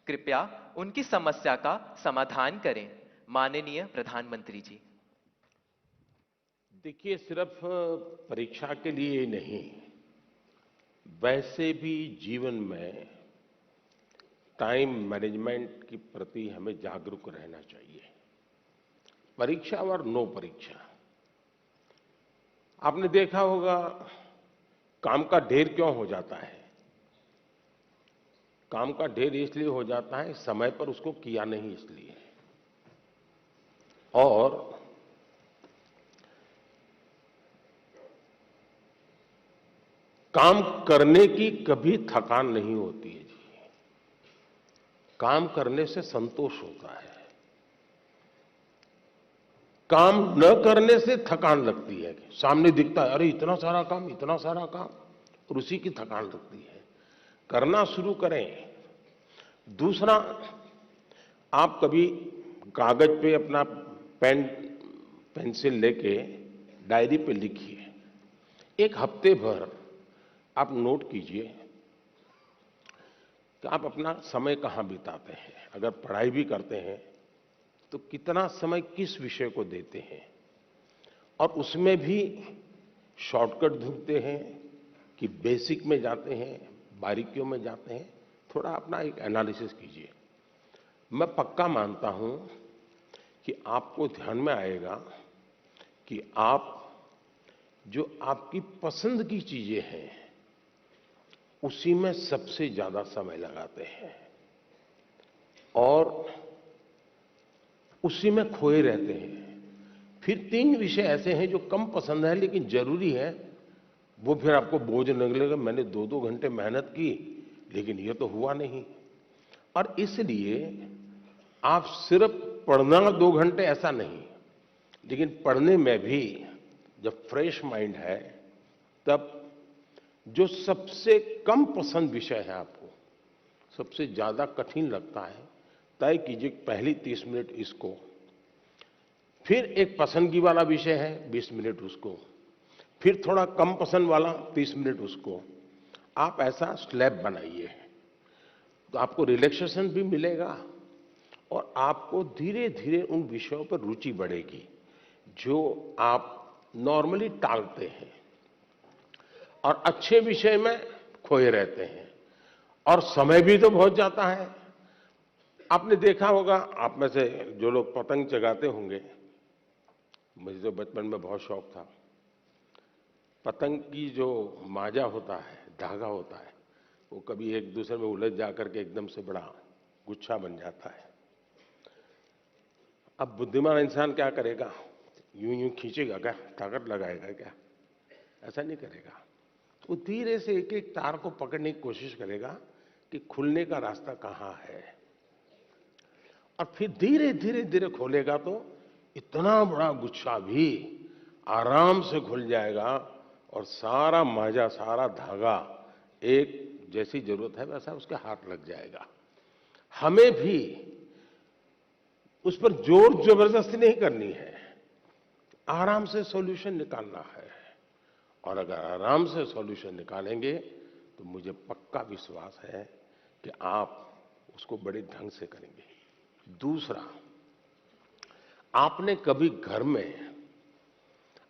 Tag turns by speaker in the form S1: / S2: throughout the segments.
S1: कृपया उनकी समस्या का समाधान करें। माननीय प्रधानमंत्री जी।
S2: देखिए, सिर्फ परीक्षा के लिए ही नहीं, वैसे भी जीवन में टाइम मैनेजमेंट के प्रति हमें जागरूक रहना चाहिए। परीक्षा और नो परीक्षा, आपने देखा होगा काम का ढेर क्यों हो जाता है। काम का ढेर इसलिए हो जाता है समय पर उसको किया नहीं इसलिए। और काम करने की कभी थकान नहीं होती है जी। काम करने से संतोष होता है। काम न करने से थकान लगती है। सामने दिखता है अरे इतना सारा काम, इतना सारा काम, और उसी की थकान लगती है। करना शुरू करें। दूसरा, आप कभी कागज पे अपना पेन पेंसिल लेके डायरी पे लिखिए। एक हफ्ते भर आप नोट कीजिए कि आप अपना समय कहां बिताते हैं। अगर पढ़ाई भी करते हैं तो कितना समय किस विषय को देते हैं, और उसमें भी शॉर्टकट ढूंढते हैं कि बेसिक में जाते हैं, बारीकियों में जाते हैं। थोड़ा अपना एक एनालिसिस कीजिए। मैं पक्का मानता हूं कि आपको ध्यान में आएगा कि आप जो आपकी पसंद की चीजें हैं उसी में सबसे ज्यादा समय लगाते हैं और उसी में खोए रहते हैं। फिर 3 विषय ऐसे हैं जो कम पसंद है लेकिन जरूरी है, वो फिर आपको बोझ लगेगा। मैंने 2-2 घंटे मेहनत की लेकिन ये तो हुआ नहीं। और इसलिए आप सिर्फ पढ़ना 2 घंटे ऐसा नहीं, लेकिन पढ़ने में भी जब फ्रेश माइंड है तब जो सबसे कम पसंद विषय है, आपको सबसे ज्यादा कठिन लगता है, तय कीजिए पहली 30 मिनट इसको, फिर एक पसंदगी वाला विषय है 20 मिनट उसको, फिर थोड़ा कम पसंद वाला 30 मिनट उसको। आप ऐसा स्लैब बनाइए तो आपको रिलैक्सेशन भी मिलेगा और आपको धीरे धीरे उन विषयों पर रुचि बढ़ेगी जो आप नॉर्मली टालते हैं और अच्छे विषय में खोए रहते हैं। और समय भी तो बहुत जाता है। आपने देखा होगा, आप में से जो लोग पतंग चगाते होंगे, मुझे तो बचपन में बहुत शौक था। पतंग की जो माजा होता है, धागा होता है, वो कभी एक दूसरे में उलझ जाकर के एकदम से बड़ा गुच्छा बन जाता है। अब बुद्धिमान इंसान क्या करेगा? यूं यूं खींचेगा क्या? ताकत लगाएगा क्या? ऐसा नहीं करेगा। वो धीरे से एक एक तार को पकड़ने की कोशिश करेगा कि खुलने का रास्ता कहां है, और फिर धीरे धीरे धीरे खोलेगा तो इतना बड़ा गुच्छा भी आराम से खुल जाएगा और सारा माजा, सारा धागा एक जैसी जरूरत है वैसा उसके हाथ लग जाएगा। हमें भी उस पर जोर जबरदस्ती नहीं करनी है, आराम से सॉल्यूशन निकालना है। और अगर आराम से सॉल्यूशन निकालेंगे तो मुझे पक्का विश्वास है कि आप उसको बड़े ढंग से करेंगे। दूसरा, आपने कभी घर में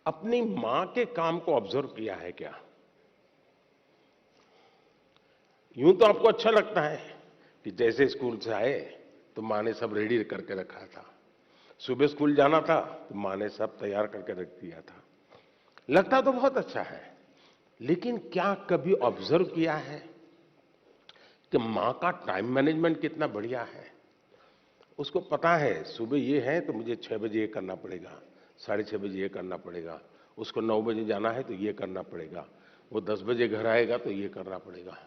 S2: अपनी मां के काम को ऑब्जर्व किया है क्या? यूं तो आपको अच्छा लगता है कि जैसे स्कूल से आए तो मां ने सब रेडी करके रखा था, सुबह स्कूल जाना था तो मां ने सब तैयार करके रख दिया था। लगता तो बहुत अच्छा है, लेकिन क्या कभी ऑब्जर्व किया है कि मां का टाइम मैनेजमेंट कितना बढ़िया है? उसको पता है सुबह ये है तो मुझे 6 बजे ये करना पड़ेगा, 6:30 बजे ये करना पड़ेगा, उसको 9 बजे जाना है तो ये करना पड़ेगा, वो 10 बजे घर आएगा तो ये करना पड़ेगा।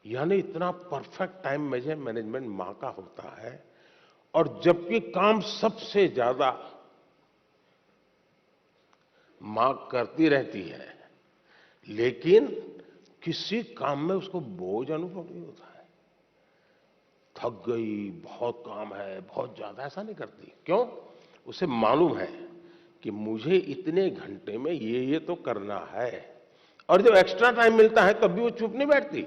S2: यानी इतना परफेक्ट टाइम मैनेजमेंट मां का होता है। और जबकि काम सबसे ज्यादा मां करती रहती है, लेकिन किसी काम में उसको बोझ अनुभव नहीं होता है। थक गई, बहुत काम है, बहुत ज्यादा, ऐसा नहीं करती। क्यों? उसे मालूम है कि मुझे इतने घंटे में ये तो करना है। और जब एक्स्ट्रा टाइम मिलता है तब भी वो चुप नहीं बैठती,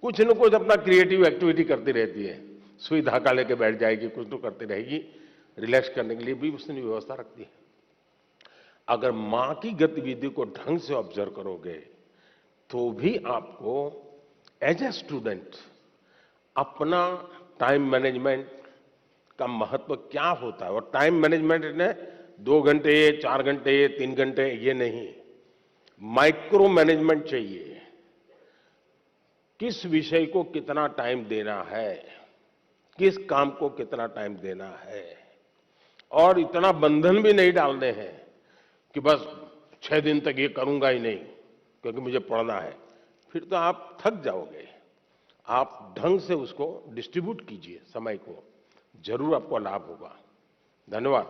S2: कुछ न कुछ अपना क्रिएटिव एक्टिविटी करती रहती है। सुई धागा लेके बैठ जाएगी, कुछ तो करती रहेगी, रिलैक्स करने के लिए भी उसने व्यवस्था रख दी है। अगर मां की गतिविधि को ढंग से ऑब्जर्व करोगे तो भी आपको एज ए स्टूडेंट अपना टाइम मैनेजमेंट का महत्व क्या होता है, और टाइम मैनेजमेंट ने 2 घंटे 4 घंटे 3 घंटे ये नहीं, माइक्रो मैनेजमेंट चाहिए। किस विषय को कितना टाइम देना है, किस काम को कितना टाइम देना है, और इतना बंधन भी नहीं डालने हैं कि बस 6 दिन तक ये करूंगा ही नहीं क्योंकि मुझे पढ़ना है। फिर तो आप थक जाओगे। आप ढंग से उसको डिस्ट्रीब्यूट कीजिए समय को, जरूर आपको लाभ होगा। धन्यवाद।